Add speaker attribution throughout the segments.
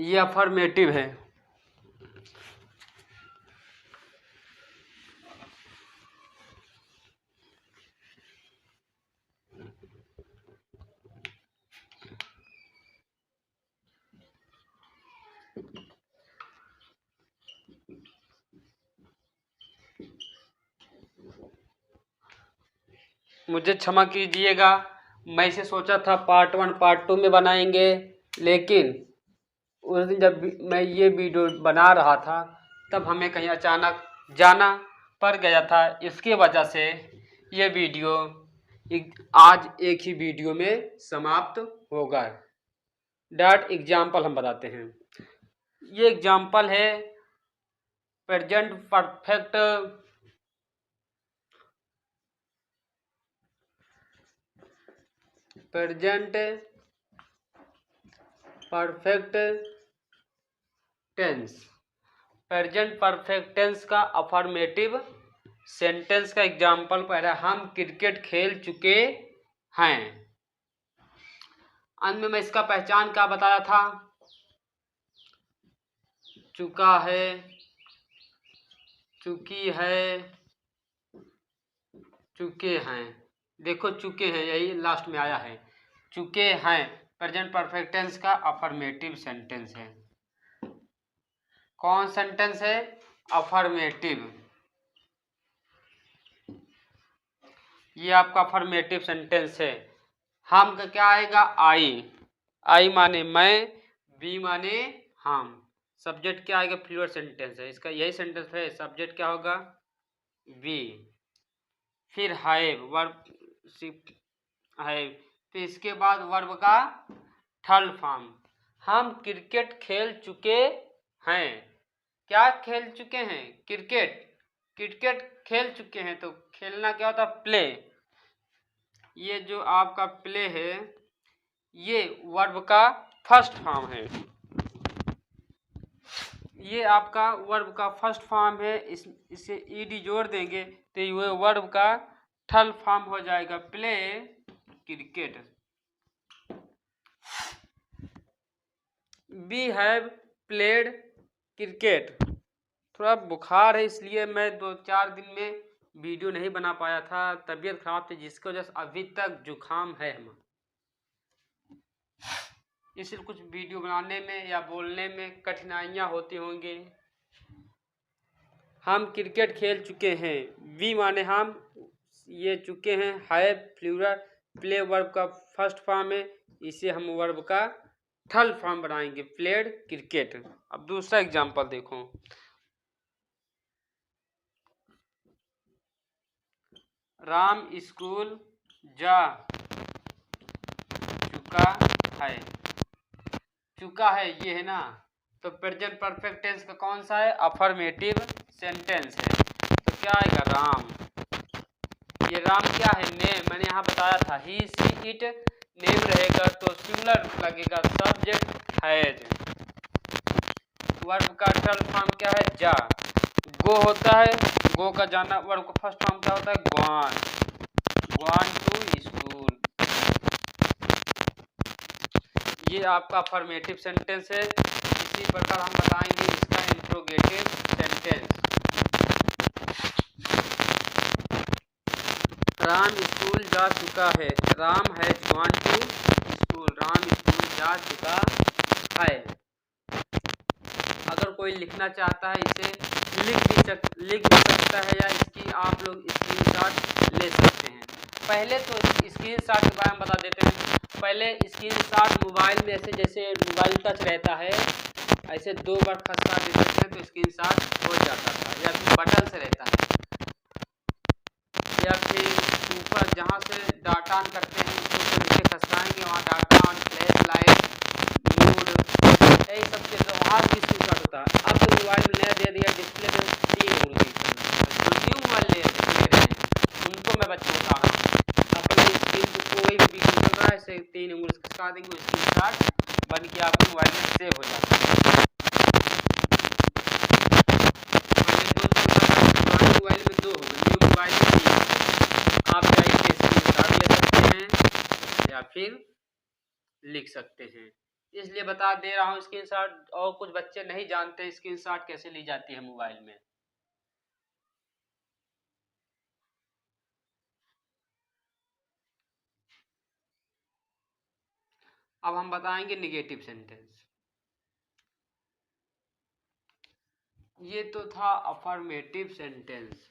Speaker 1: ये अफर्मेटिव है। मुझे क्षमा कीजिएगा, मैं इसे सोचा था पार्ट 1 पार्ट 2 में बनाएंगे, लेकिन उस दिन जब मैं ये वीडियो बना रहा था तब हमें कहीं अचानक जाना पड़ गया था। इसके वजह से ये वीडियो आज एक ही वीडियो में समाप्त होगा। डॉट एग्जाम्पल हम बताते हैं। ये एग्जाम्पल है present perfect tense. Present perfect tense का अफर्मेटिव सेंटेंस का एग्जाम्पल पहला, हम क्रिकेट खेल चुके हैं। अंत में मैं इसका पहचान क्या बताया था? चुका है, चुकी है, चुके हैं। देखो चुके हैं, यही लास्ट में आया है। चुके हैं प्रेजेंट परफेक्ट टेंस का अफर्मेटिव सेंटेंस है। कौन सेंटेंस है? अफर्मेटिव। ये आपका अफर्मेटिव सेंटेंस है। हम का क्या आएगा? आई माने मैं, बी माने हम। सब्जेक्ट क्या आएगा? फ्लूइड सेंटेंस है, इसका यही सेंटेंस है। सब्जेक्ट क्या होगा? बी। फिर हैव, वर्ब हैव। फिर इसके बाद वर्ब का थर्ड फॉर्म। हम क्रिकेट खेल चुके हैं। क्या खेल चुके हैं? क्रिकेट। क्रिकेट खेल चुके हैं तो खेलना क्या होता है? प्ले। ये जो आपका प्ले है ये वर्ब का फर्स्ट फॉर्म है। ये आपका वर्ब का फर्स्ट फॉर्म है। इसे ईडी जोड़ देंगे तो ये वर्ब का थर्ड फॉर्म हो जाएगा, play cricket. We have played cricket. थोड़ा बुखार है इसलिए मैं 2-4 दिन में वीडियो नहीं बना पाया था। तबीयत खराब थी जिसकी वजह से अभी तक जुकाम है हमें, इसलिए कुछ वीडियो बनाने में या बोलने में कठिनाइयाँ होती होंगी। हम क्रिकेट खेल चुके हैं। वी माने हम, ये चुके हैं। हैव प्लूरल, प्ले वर्ब का फर्स्ट फॉर्म है, इसे हम वर्ब का थर्ड फॉर्म बनाएंगे, प्लेड क्रिकेट। अब दूसरा एग्जांपल देखो। राम स्कूल जा चुका है। चुका है ये है ना, तो प्रेजेंट परफेक्ट टेंस का कौन सा है? अफर्मेटिव सेंटेंस है। तो क्या आएगा? राम। ये राम क्या है? नेम। मैंने यहाँ बताया था ही सी इट नेम रहेगा तो सिंगुलर लगेगा, सब्जेक्ट हैज। वर्ब का थर्ड फॉर्म क्या है? जा। गो होता है, गो का जाना। वर्ब का फर्स्ट फॉर्म क्या होता है? गॉन। Gone to school. ये आपका अफर्मेटिव सेंटेंस है। इसी प्रकार हम बताएंगे इसका इंट्रोगेटिव सेंटेंस। राम स्कूल जा चुका है। Ram has gone to school. Ram school जा चुका है। अगर कोई लिखना चाहता है इसे लिख भी सकता है, या इसकी आप लोग स्क्रीनशॉट ले सकते हैं। पहले तो स्क्रीनशॉट के बारे में बता देते हैं। पहले स्क्रीनशॉट मोबाइल में ऐसे जैसे मोबाइल टच रहता है, ऐसे 2 बार खसका देते थे तो स्क्रीनशॉट हो जाता था, या फिर बटन से रहता है, या फिर ऊपर जहाँ से डाटा ऑन करते हैं उसको नीचे खसकाएंगे, वहाँ data on, flash light, mood, यही सब चीज़ वहाँ भी स्क्रीनशॉट होता है। अब तो मोबाइल में नया दे दिया डिस्प्ले पे 3 उंगली। जो न्यू मोबाइल ले रहे हैं उनको मैं बता रहा हूँ, अपने स्क्रीन को कोई भी वीडियो चल रहा है ऐसे 3 उंगली खसका देंगे, स्क्रीनशॉट बन के आपके मोबाइल में सेव हो जाता है। मोबाइल में 2 होगा, न्यू मोबाइल में 3। आप चाहे स्क्रीनशॉट ले सकते हैं या फिर लिख सकते हैं। इसलिए बता दे रहा हूँ स्क्रीनशॉट, और कुछ बच्चे नहीं जानते स्क्रीनशॉट कैसे ली जाती है मोबाइल में। अब हम बताएंगे निगेटिव सेंटेंस। ये तो था अफर्मेटिव सेंटेंस।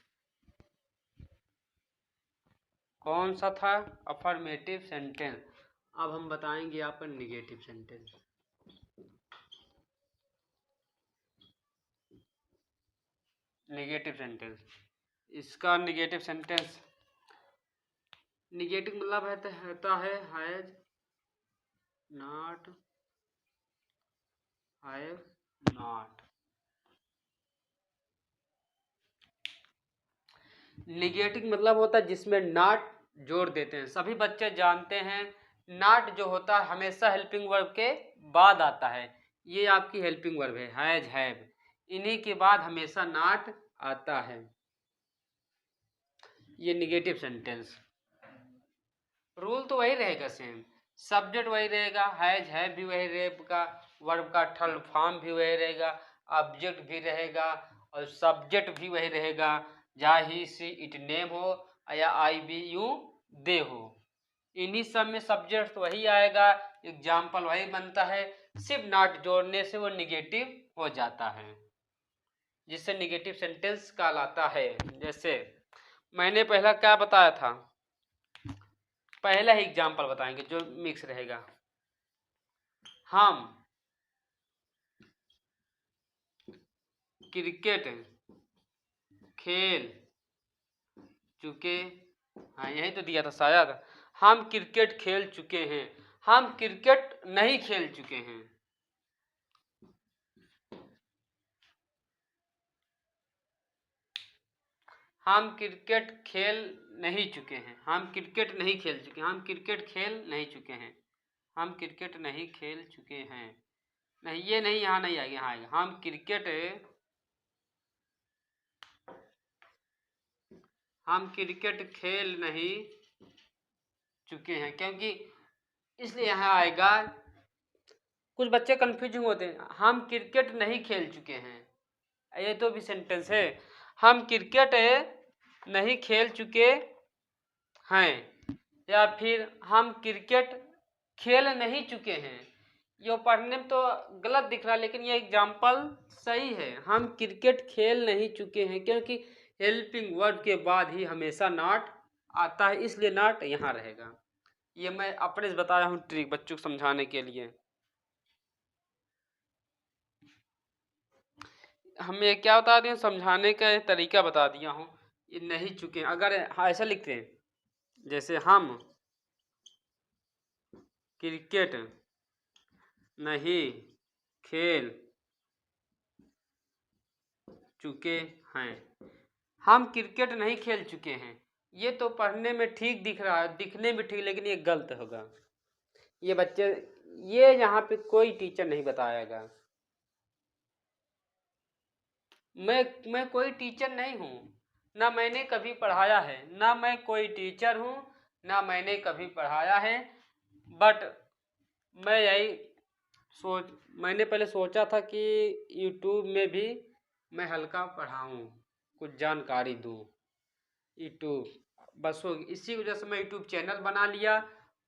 Speaker 1: कौन सा था? Affirmative sentence. अब हम बताएंगे यहाँ पर निगेटिव सेंटेंस। निगेटिव सेंटेंस, इसका निगेटिव सेंटेंस, निगेटिव मतलब होता है has not, have not. Negative मतलब होता है जिसमें नॉट जोड़ देते हैं। सभी बच्चे जानते हैं नॉट जो होता है हमेशा हेल्पिंग वर्ब के बाद आता है। ये आपकी हेल्पिंग वर्ब है, हैज, हैव, इन्हीं के बाद हमेशा नॉट आता है। ये निगेटिव सेंटेंस। रूल तो वही रहेगा सेम, सब्जेक्ट वही रहेगा, हैज हैव भी वही रहेगा, वर्ब का थर्ड फॉर्म भी वही रहेगा, ऑब्जेक्ट भी रहेगा और सब्जेक्ट भी वही रहेगा, चाहे ही सी इट नेम हो या आई बी यू दे हो, इन्हीं सब में सब्जेक्ट वही आएगा, एग्जाम्पल वही बनता है, सिर्फ नॉट जोड़ने से वो निगेटिव हो जाता है, जिससे निगेटिव सेंटेंस कहलाता है। जैसे मैंने पहला क्या बताया था, पहला ही एग्जाम्पल बताएंगे जो मिक्स रहेगा। हम क्रिकेट खेल चुके, हाँ यही तो दिया था शायद, हम क्रिकेट खेल चुके हैं, हम क्रिकेट नहीं खेल चुके हैं। हम क्रिकेट खेल नहीं चुके हैं, हम क्रिकेट नहीं खेल चुके, हम क्रिकेट खेल नहीं चुके हैं, हम क्रिकेट नहीं खेल चुके हैं। नहीं ये नहीं, यहाँ नहीं आएगा, यहाँ आएगा हम क्रिकेट खेल नहीं चुके हैं, क्योंकि इसलिए यहाँ आएगा। कुछ बच्चे कंफ्यूजिंग होते हैं, हम क्रिकेट नहीं खेल चुके हैं, ये तो भी सेंटेंस है, हम क्रिकेट नहीं खेल चुके हैं, या फिर हम क्रिकेट खेल नहीं चुके हैं। ये पढ़ने में तो गलत दिख रहा है, लेकिन ये एग्जाम्पल सही है, हम क्रिकेट खेल नहीं चुके हैं, क्योंकि हेल्पिंग वर्ब के बाद ही हमेशा नॉट आता है, इसलिए नॉट यहाँ रहेगा। ये मैं अपने से बताया हूँ ट्रिक बच्चों को समझाने के लिए। हमें क्या बता दिया, समझाने का तरीका बता दिया हूँ। ये नहीं चुके, अगर ऐसा लिखते हैं जैसे हम क्रिकेट नहीं खेल चुके हैं, हम क्रिकेट नहीं खेल चुके हैं, ये तो पढ़ने में ठीक दिख रहा है, दिखने में ठीक, लेकिन ये गलत होगा। ये बच्चे, ये यहाँ पे कोई टीचर नहीं बताएगा। मैं कोई टीचर नहीं हूँ, ना मैंने कभी पढ़ाया है, ना मैं कोई टीचर हूँ, ना मैंने कभी पढ़ाया है, बट मैं यही मैंने पहले सोचा था कि यूट्यूब में भी मैं हल्का पढ़ाऊँ, कुछ जानकारी दूँ। यूट्यूब बस हो, इसी वजह से मैं यूट्यूब चैनल बना लिया,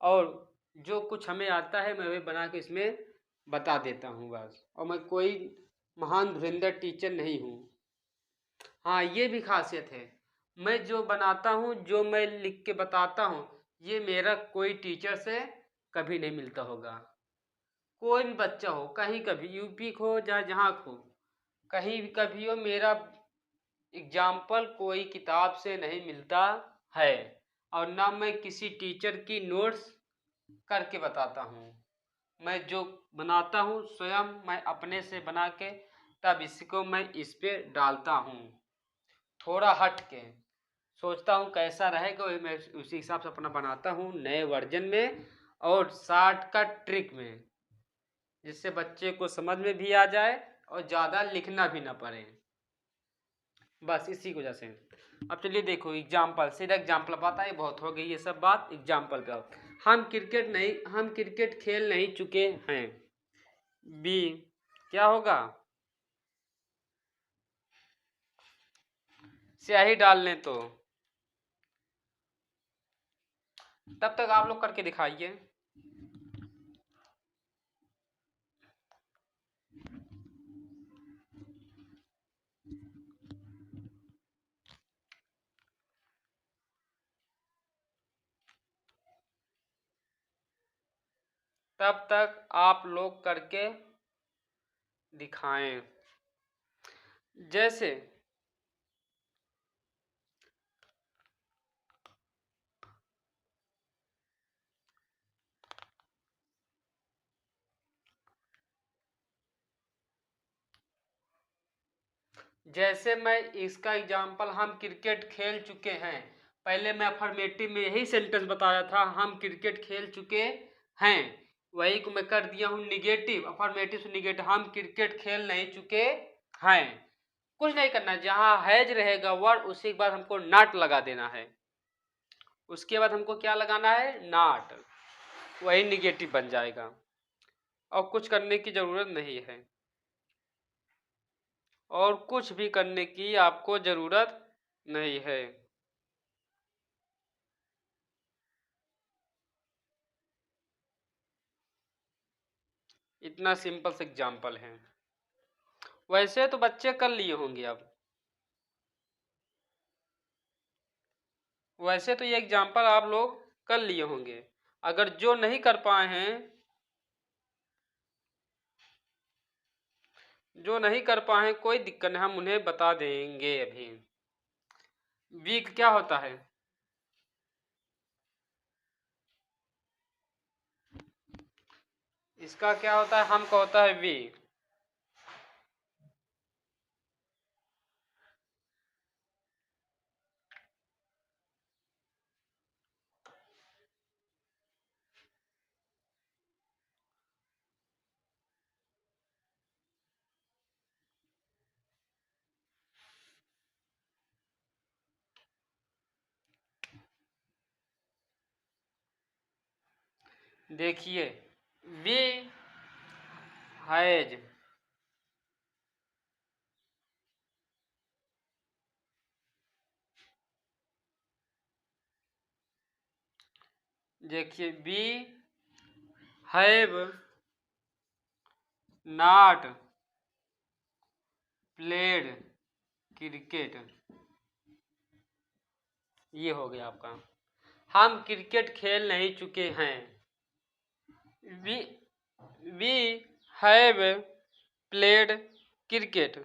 Speaker 1: और जो कुछ हमें आता है मैं वही बना के इसमें बता देता हूँ बस, और मैं कोई महान धुरंधर टीचर नहीं हूँ। हाँ ये भी खासियत है, मैं जो बनाता हूँ, जो मैं लिख के बताता हूँ, ये मेरा कोई टीचर से कभी नहीं मिलता होगा। कोई भी बच्चा हो, कहीं कभी यूपी को हो या जहाँ को, कहीं भी कभी हो, मेरा एग्जाम्पल कोई किताब से नहीं मिलता है, और ना मैं किसी टीचर की नोट्स करके बताता हूँ। मैं जो बनाता हूँ स्वयं मैं अपने से बना के तब इसको मैं इस पे डालता हूँ, थोड़ा हट के सोचता हूँ कैसा रहेगा, वही मैं उसी हिसाब से अपना बनाता हूँ नए वर्जन में और शॉर्टकट ट्रिक में, जिससे बच्चे को समझ में भी आ जाए और ज़्यादा लिखना भी ना पड़े, बस इसी की वजह से। अब चलिए देखो एग्जाम्पल, सीधा एग्जाम्पल पता है, बहुत हो गई ये सब बात, एग्जाम्पल पे आओ। हम क्रिकेट खेल नहीं चुके हैं, बी क्या होगा, स्याही डाल लें तो। तब तक आप लोग करके दिखाइए। तब तक आप लोग करके दिखाएं। जैसे जैसे मैं इसका एग्जांपल, हम क्रिकेट खेल चुके हैं। पहले मैं अफर्मेटिव में यही सेंटेंस बताया था, हम क्रिकेट खेल चुके हैं। वही को मैं कर दिया हूँ निगेटिव, अफर्मेटिव से निगेटिव, हम क्रिकेट खेल नहीं चुके हैं। कुछ नहीं करना, जहाँ हैज रहेगा वर्ड उसी के बाद हमको नॉट लगा देना है। उसके बाद हमको क्या लगाना है, नॉट, वही निगेटिव बन जाएगा। और कुछ करने की जरूरत नहीं है, और कुछ भी करने की आपको जरूरत नहीं है। इतना सिंपल से एग्जाम्पल है। वैसे तो बच्चे कर लिए होंगे अब, वैसे तो ये एग्जाम्पल आप लोग कर लिए होंगे। अगर जो नहीं कर पाए हैं, जो नहीं कर पाए हैं कोई दिक्कत नहीं, हम उन्हें बता देंगे अभी। वीक क्या होता है, इसका क्या होता है, हम का होता है वी। देखिए वी हैज, देखिए we have not played cricket, ये हो गया आपका, हम क्रिकेट खेल नहीं चुके हैं। We we have played cricket.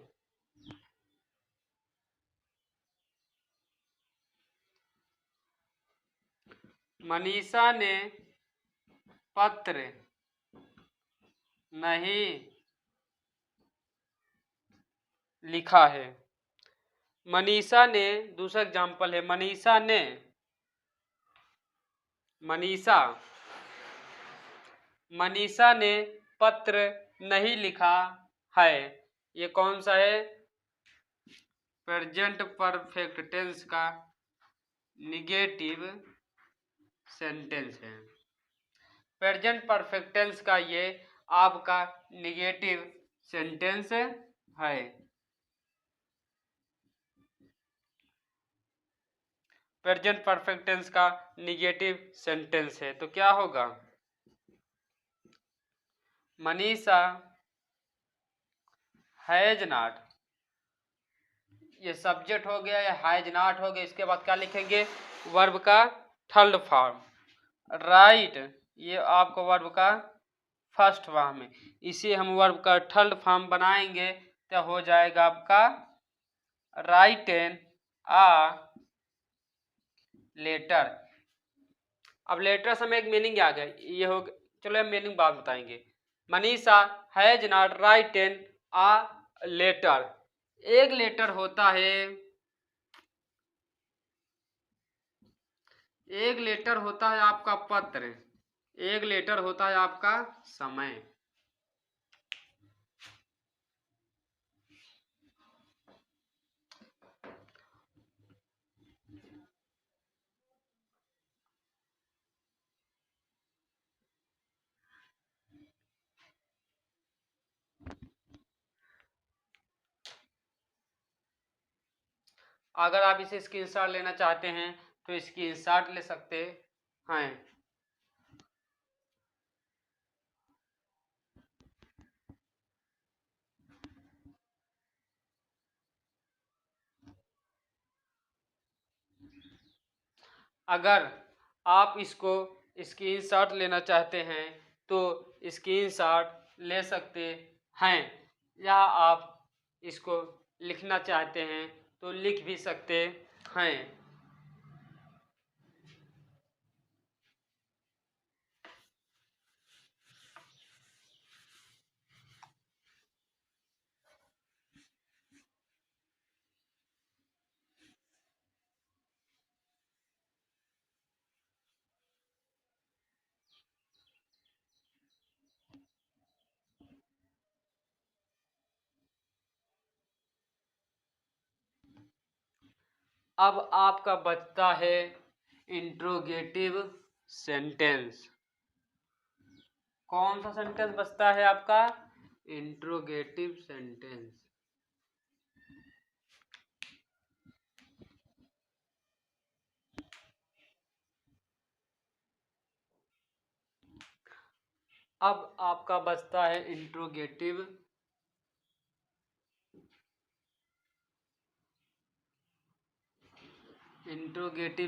Speaker 1: Manisha ने पत्र नहीं लिखा है। मनीषा ने, दूसरा एग्जाम्पल है, मनीषा मनीषा ने पत्र नहीं लिखा है। ये कौन सा है, प्रेजेंट परफेक्ट टेंस का निगेटिव सेंटेंस है। प्रेजेंट परफेक्ट टेंस का ये आपका निगेटिव सेंटेंस है। प्रेजेंट परफेक्ट टेंस का निगेटिव सेंटेंस है, तो क्या होगा, मनीषा हैज नॉट, ये सब्जेक्ट हो गया, या हैज नॉट हो गया। इसके बाद क्या लिखेंगे, वर्ब का थर्ड फॉर्म, राइट, ये आपको वर्ब का फर्स्ट फॉर्म है। इसे हम वर्ब का थर्ड फॉर्म बनाएंगे तो हो जाएगा आपका राइट एन आ लेटर। अब लेटर से हमें एक मीनिंग आ गया, ये हो, चलो हम मीनिंग बाद बताएंगे। Manisha has not written a letter, एक लेटर होता है, एक लेटर होता है आपका पत्र, एक लेटर होता है आपका समय। अगर आप इसे स्क्रीनशॉट लेना चाहते हैं तो स्क्रीनशॉट ले सकते हैं। अगर आप इसको स्क्रीनशॉट लेना चाहते हैं तो स्क्रीनशॉट ले सकते हैं, या आप इसको लिखना चाहते हैं तो लिख भी सकते हैं। अब आपका बचता है इंट्रोगेटिव सेंटेंस। कौन सा सेंटेंस बचता है आपका? Interrogative sentence. अब आपका बचता है इंट्रोगेटिव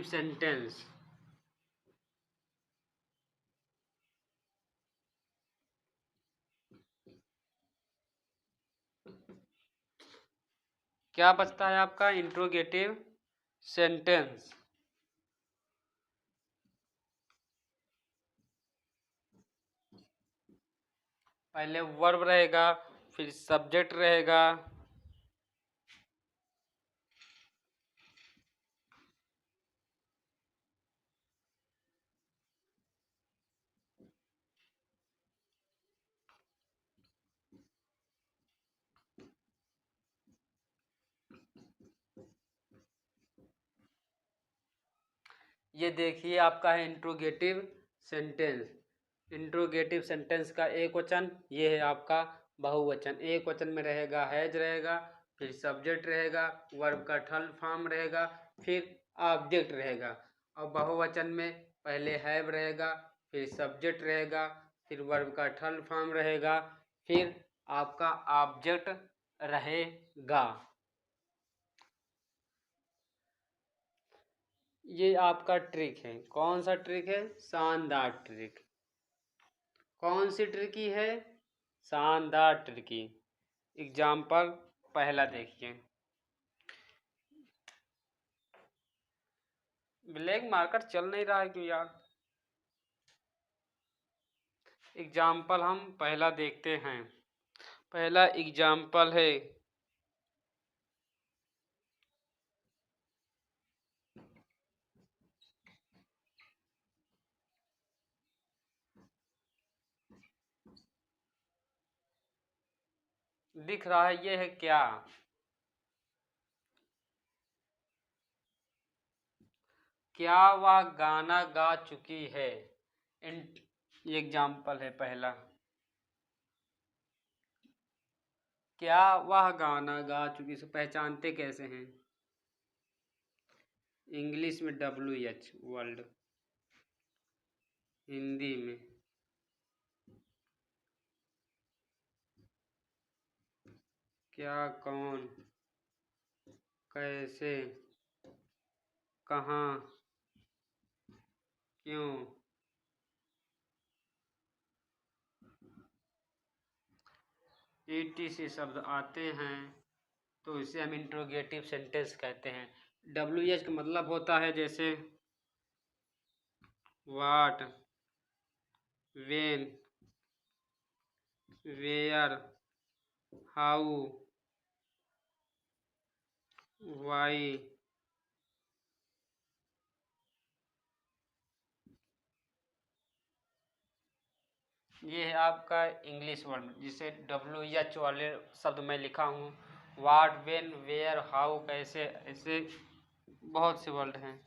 Speaker 1: सेंटेंस। क्या बचता है आपका? Interrogative sentence. पहले वर्ब रहेगा, फिर सब्जेक्ट रहेगा, ये देखिए आपका है इंट्रोगेटिव सेंटेंस। इंट्रोगेटिव सेंटेंस का एक वचन, ये है आपका बहुवचन। एक वचन में रहेगा हैज रहेगा, फिर सब्जेक्ट रहेगा, वर्ब का थर्ड फॉर्म रहेगा, फिर ऑब्जेक्ट रहेगा। और बहुवचन में पहले हैव रहेगा, फिर सब्जेक्ट रहेगा, फिर वर्ब का थर्ड फॉर्म रहेगा, फिर आपका ऑब्जेक्ट रहेगा। ये आपका ट्रिक है। कौन सा ट्रिक है? शानदार ट्रिक। कौन सी ट्रिकी है? शानदार ट्रिकी। एग्जाम्पल पहला देखिए। ब्लैक मार्कर चल नहीं रहा है क्यों यार? एग्जाम्पल हम पहला देखते हैं। पहला एग्जाम्पल है, दिख रहा है, ये है क्या? क्या वह गाना गा चुकी है? ये एग्जाम्पल है पहला। क्या वह गाना गा चुकी, से पहचानते कैसे हैं? इंग्लिश में WH वर्ल्ड, हिंदी में क्या, कौन, कैसे, कहाँ, क्यों। ETC शब्द आते हैं तो इसे हम इंट्रोगेटिव सेंटेंस कहते हैं। WH का मतलब होता है जैसे वाट, वेन, वेयर, हाउ, वाई। ये है आपका इंग्लिश वर्ड, जिसे WH वाले शब्द मैं लिखा हूँ। वाट, वेन, वेयर, हाउ, कैसे, ऐसे बहुत से वर्ड हैं।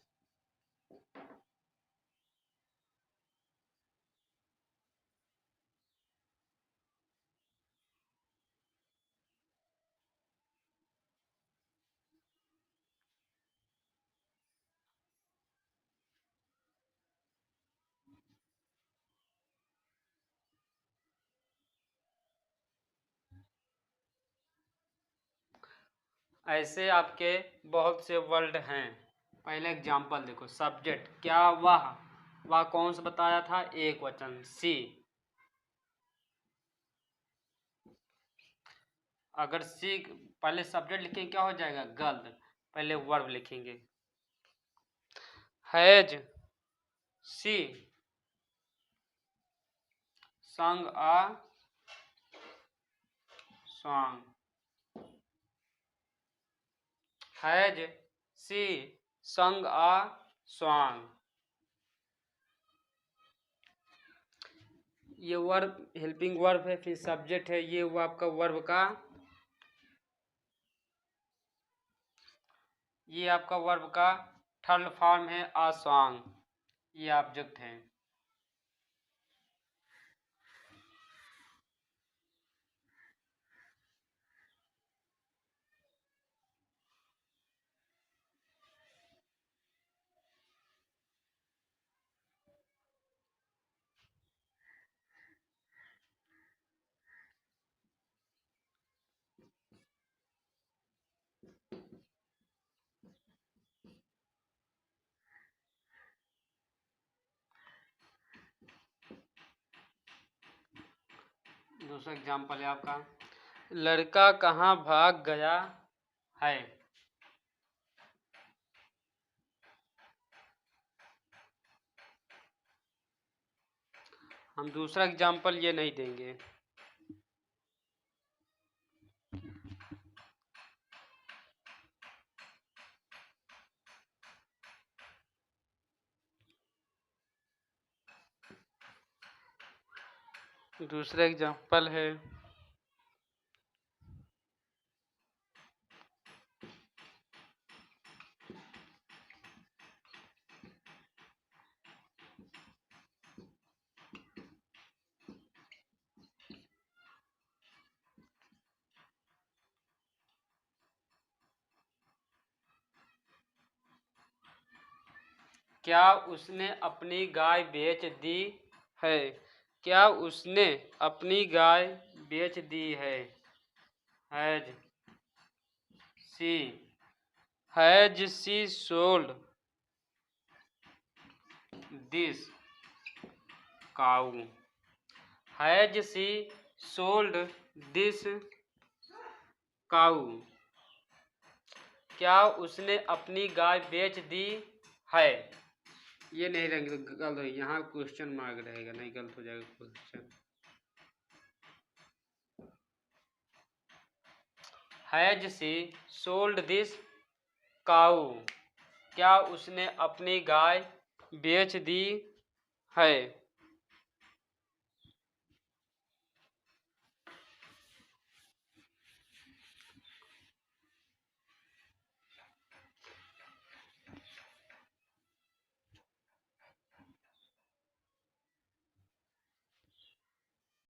Speaker 1: ऐसे आपके बहुत से वर्ड हैं। पहले एग्जाम्पल देखो, सब्जेक्ट क्या, वह कौन सा बताया था, एक वचन सी। अगर सी पहले सब्जेक्ट लिखेंगे क्या हो जाएगा, गर्ल। पहले वर्ब लिखेंगे, हैज सी संग आ सॉन्ग, हैज सी संग आ सॉन्ग। ये वर्ब हेल्पिंग वर्ब है, फिर सब्जेक्ट है, ये हुआ आपका वर्ब का, ये आपका वर्ब का थर्ड फॉर्म है आ सॉन्ग, ये ऑब्जेक्ट है। दूसरा एग्जाम्पल है आपका, लड़का कहाँ भाग गया है। हम दूसरा एग्जाम्पल ये नहीं देंगे। दूसरा एग्जाम्पल है, क्या उसने अपनी गाय बेच दी है। क्या उसने अपनी गाय बेच दी है, has she, has she sold this cow, has she sold this cow. क्या उसने अपनी गाय बेच दी है, ये नहीं रहेंगे तो गलत हो, यहाँ क्वेश्चन मार्क रहेगा, नहीं गलत हो जाएगा question. Has she sold this cow, क्या उसने अपनी गाय बेच दी है।